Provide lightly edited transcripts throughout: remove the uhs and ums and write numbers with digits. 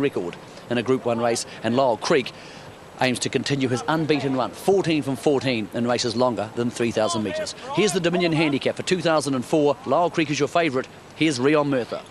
record in a Group 1 race, and Lyle Creek aims to continue his unbeaten run, 14 from 14 in races longer than 3,000 metres. Here's the Dominion Handicap for 2004. Lyle Creek is your favourite. Here's Rion Murtha.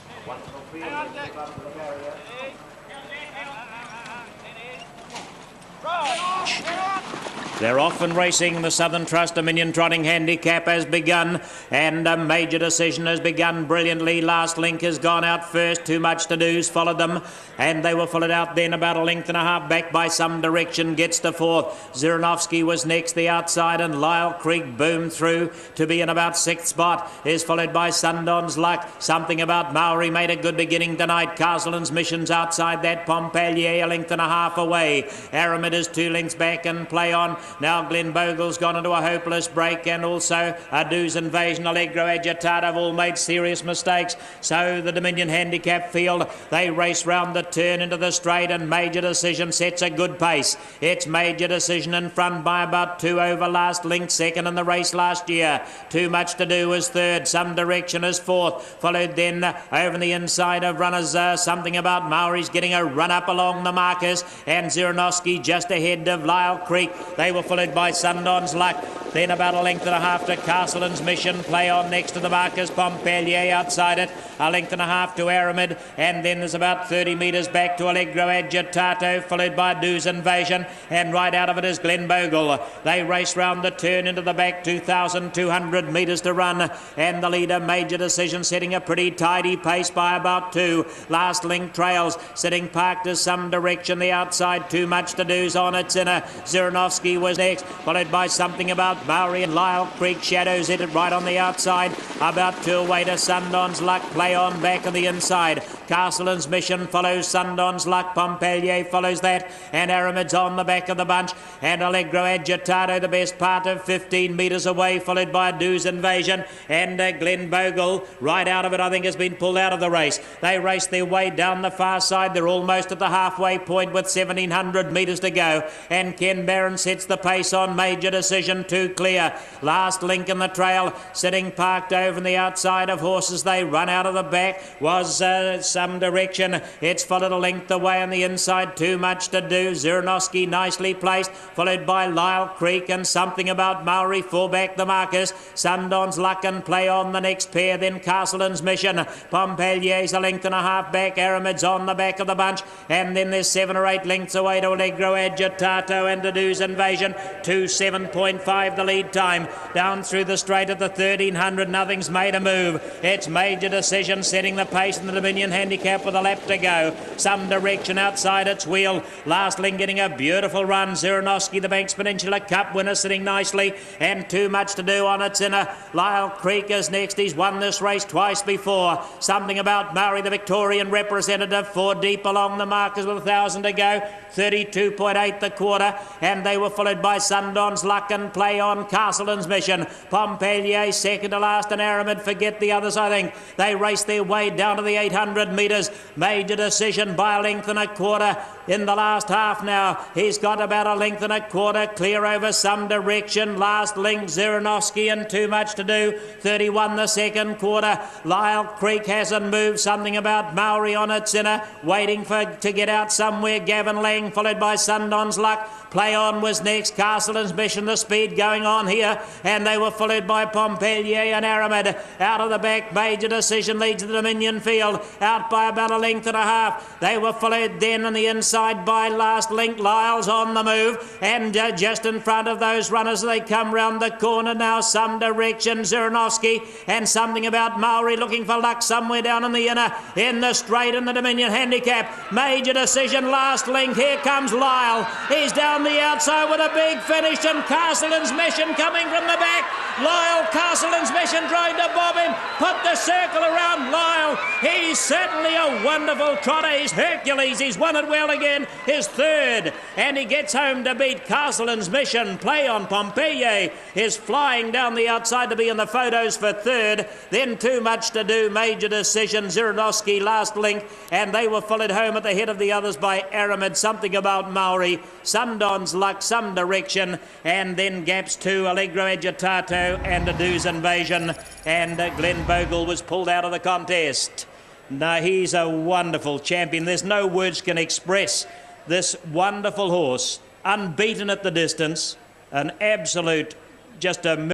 They're off and racing. The Southern Trust Dominion Trotting Handicap has begun, and a Major Decision has begun brilliantly. Last Link has gone out first. Too Much to Do's followed them, and they were followed out then about a length and a half back by Some Direction. Gets to fourth. Ziranovsky was next, the outside, and Lyle Creek boomed through to be in about sixth spot. Is followed by Sundon's Luck. Something About Maori made a good beginning tonight. Castleton's Mission's outside that. Pompallier a length and a half away. Aramid is 2 lengths back, and Play On. Now Glenn Bogle's gone into a hopeless break, and also Adu's Invasion, Allegro Agitata have all made serious mistakes. So the Dominion Handicap field, they race round the turn into the straight, and Major Decision sets a good pace. It's Major Decision in front by about 2 over Last Link, second in the race last year. Too Much to Do is third. Some Direction is fourth. Followed then over the inside of runners, Something About Maori's getting a run up along the markers, and Ziranovsky just ahead of Lyle Creek. They were followed by Sundon's Luck. Then about a length and a half to Castleton's Mission. Play On next to the markers. Pompallier outside it. A length and a half to Aramid. And then there's about 30 metres back to Allegro Agitato, followed by Adu's Invasion. And right out of it is Glen Bogle. They race round the turn into the back. 2,200 metres to run. And the leader, Major Decision, setting a pretty tidy pace by about 2. Last Link trails. Sitting parked to Some Direction. The outside, Too Much to Do's on its inner. Ziranovsky was next, followed by Something About Maori, and Lyle Creek shadows it right on the outside. About 2 away to Sundon's Luck. Play On back on the inside. Castleton's Mission follows Sundon's Luck. Pompallier follows that, and Aramid's on the back of the bunch, and Allegro Agitado the best part of 15 metres away, followed by Adu's Invasion, and Glen Bogle right out of it, I think, has been pulled out of the race. They race their way down the far side. They're almost at the halfway point with 1,700 metres to go, and Ken Barron sets the pace on Major Decision. 2 clear. Last Link in the trail, sitting parked over on the outside of horses. They run out of the back was Some Direction. It's followed a length away on the inside. Too Much to Do. Ziranovsky nicely placed, followed by Lyle Creek and Something About Maori. 4 back the markers. Sundon's Luck and Play On the next pair. Then Castleton's Mission. Pompallier's a length and a half back. Aramid's on the back of the bunch, and then there's 7 or 8 lengths away to Allegro Agitato and Adu's Invasion. 2:7.5 the lead time. Down through the straight at the 1,300, nothing's made a move. It's Major Decision setting the pace in the Dominion Handicap with a lap to go. Some Direction outside its wheel. Last Link getting a beautiful run. Ziranovsky, the Banks Peninsula Cup winner, sitting nicely, and Too Much to Do on its inner. Lyle Creek is next. He's won this race twice before. Something About Maori, the Victorian representative, 4 deep along the markers with 1,000 to go. 32.8 the quarter, and they were followed by Sundon's Luck and Play On. Castleton's Mission. Pompallier second to last, and Aramid forget the others, I think. They race their way down to the 800 metres. Major Decision by a length and a quarter in the last half now. He's got about a length and a quarter clear over Some Direction. Last Link, Ziranovsky, and Too Much to Do. 31 the second quarter. Lyle Creek hasn't moved. Something About Maori on its inner, waiting to get out somewhere. Gavin Lang, followed by Sundon's Luck. Play On was next. Castleton's Mission, the speed going on here, and they were followed by Pompallier and Aramid. Out of the back, Major Decision leads the Dominion field, out by about a length and a half. They were followed then on the inside by Last Link. Lyle's on the move, and just in front of those runners, they come round the corner now. Some Direction, Ziranovsky, and Something About Maori looking for luck somewhere down in the inner, in the straight in the Dominion Handicap. Major Decision, Last Link. Here comes Lyle. He's down the outside with a big finish, and Castleton's Mission coming from the back. Lyle, Castleton's Mission trying to bob him, put the circle around Lyle. He's certainly a wonderful trotter. He's Hercules. He's won it well again, his third, and he gets home to beat Castleton's Mission. Play On. Pompallier is flying down the outside to be in the photos for third. Then Too Much to Do, Major Decision, Ziranovsky, Last Link, and they were followed home at the head of the others by Aramid, Something About Maori, Sundon's Luck, Some Direction, and then gaps to Allegro Agitato and Adu's Invasion, and Glen Bogle was pulled out of the contest. No, he's a wonderful champion. There's no words can express this wonderful horse. Unbeaten at the distance. An absolute, just a